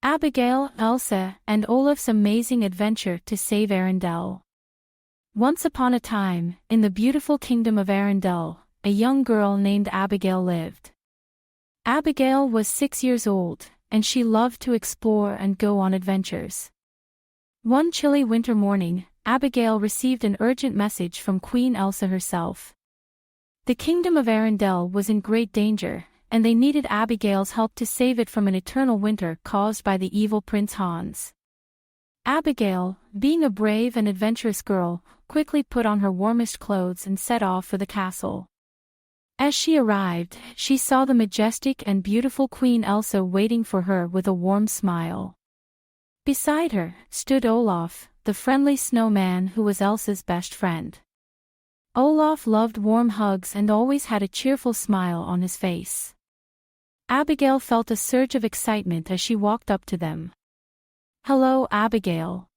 Abigail, Elsa, and Olaf's amazing adventure to save Arendelle. Once upon a time, in the beautiful kingdom of Arendelle, a young girl named Abigail lived. Abigail was 6 years old, and she loved to explore and go on adventures. One chilly winter morning, Abigail received an urgent message from Queen Elsa herself. The kingdom of Arendelle was in great danger, and they needed Abigail's help to save it from an eternal winter caused by the evil Prince Hans. Abigail, being a brave and adventurous girl, quickly put on her warmest clothes and set off for the castle. As she arrived, she saw the majestic and beautiful Queen Elsa waiting for her with a warm smile. Beside her stood Olaf, the friendly snowman who was Elsa's best friend. Olaf loved warm hugs and always had a cheerful smile on his face. Abigail felt a surge of excitement as she walked up to them. "Hello, Abigail.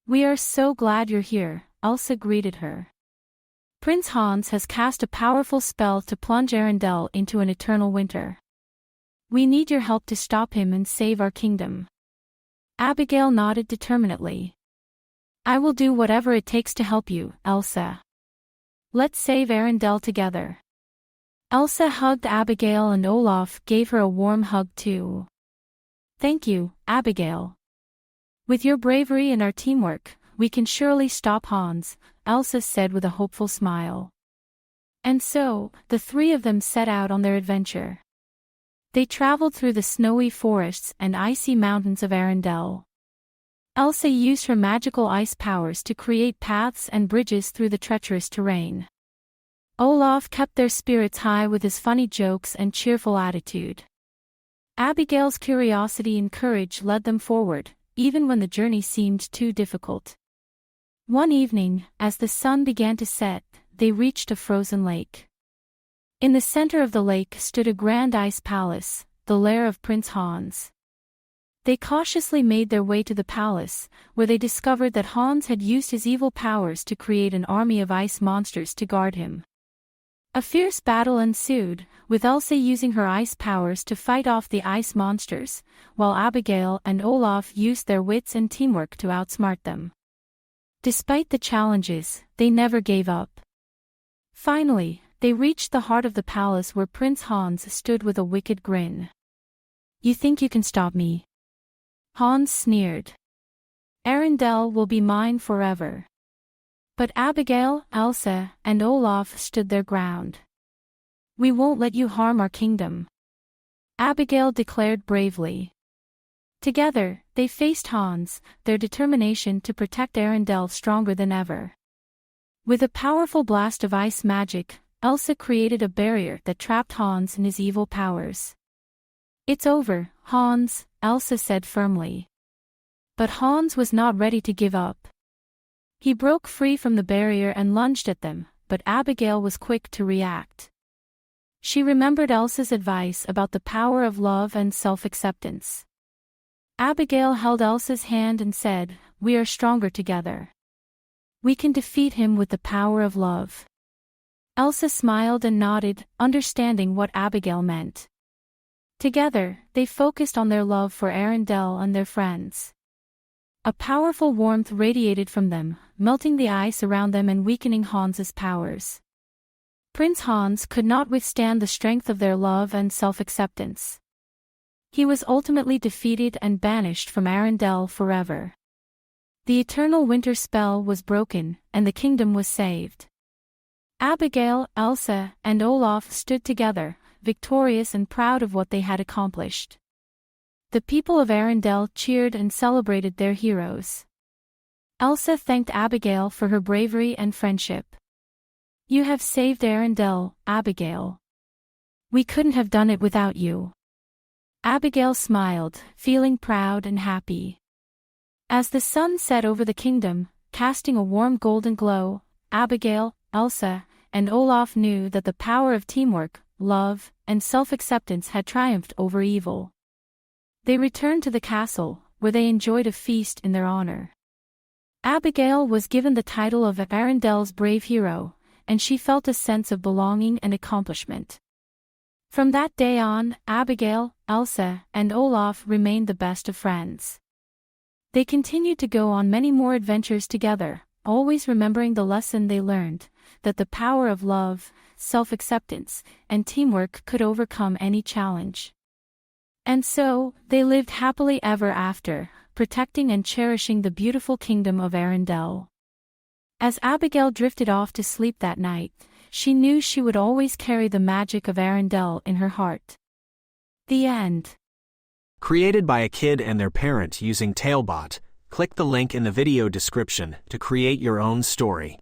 We are so glad you're here," Elsa greeted her. "Prince Hans has cast a powerful spell to plunge Arendelle into an eternal winter. We need your help to stop him and save our kingdom." Abigail nodded determinedly. "I will do whatever it takes to help you, Elsa. Let's save Arendelle together." Elsa hugged Abigail and Olaf gave her a warm hug too. "Thank you, Abigail. With your bravery and our teamwork, we can surely stop Hans," Elsa said with a hopeful smile. And so, the three of them set out on their adventure. They traveled through the snowy forests and icy mountains of Arendelle. Elsa used her magical ice powers to create paths and bridges through the treacherous terrain. Olaf kept their spirits high with his funny jokes and cheerful attitude. Abigail's curiosity and courage led them forward, even when the journey seemed too difficult. One evening, as the sun began to set, they reached a frozen lake. In the center of the lake stood a grand ice palace, the lair of Prince Hans. They cautiously made their way to the palace, where they discovered that Hans had used his evil powers to create an army of ice monsters to guard him. A fierce battle ensued, with Elsa using her ice powers to fight off the ice monsters, while Abigail and Olaf used their wits and teamwork to outsmart them. Despite the challenges, they never gave up. Finally, they reached the heart of the palace where Prince Hans stood with a wicked grin. "You think you can stop me?" Hans sneered. "Arendelle will be mine forever." But Abigail, Elsa, and Olaf stood their ground. "We won't let you harm our kingdom," Abigail declared bravely. Together, they faced Hans, their determination to protect Arendelle stronger than ever. With a powerful blast of ice magic, Elsa created a barrier that trapped Hans and his evil powers. "It's over, Hans," Elsa said firmly. But Hans was not ready to give up. He broke free from the barrier and lunged at them, but Abigail was quick to react. She remembered Elsa's advice about the power of love and self-acceptance. Abigail held Elsa's hand and said, "We are stronger together. We can defeat him with the power of love." Elsa smiled and nodded, understanding what Abigail meant. Together, they focused on their love for Arendelle and their friends. A powerful warmth radiated from them, melting the ice around them and weakening Hans's powers. Prince Hans could not withstand the strength of their love and self-acceptance. He was ultimately defeated and banished from Arendelle forever. The eternal winter spell was broken, and the kingdom was saved. Abigail, Elsa, and Olaf stood together, victorious and proud of what they had accomplished. The people of Arendelle cheered and celebrated their heroes. Elsa thanked Abigail for her bravery and friendship. "You have saved Arendelle, Abigail. We couldn't have done it without you." Abigail smiled, feeling proud and happy. As the sun set over the kingdom, casting a warm golden glow, Abigail, Elsa, and Olaf knew that the power of teamwork, love, and self-acceptance had triumphed over evil. They returned to the castle, where they enjoyed a feast in their honor. Abigail was given the title of Arendelle's brave hero, and she felt a sense of belonging and accomplishment. From that day on, Abigail, Elsa, and Olaf remained the best of friends. They continued to go on many more adventures together, always remembering the lesson they learned, that the power of love, self-acceptance, and teamwork could overcome any challenge. And so, they lived happily ever after, protecting and cherishing the beautiful kingdom of Arendelle. As Abigail drifted off to sleep that night, she knew she would always carry the magic of Arendelle in her heart. The end. Created by a kid and their parent using Talebot, click the link in the video description to create your own story.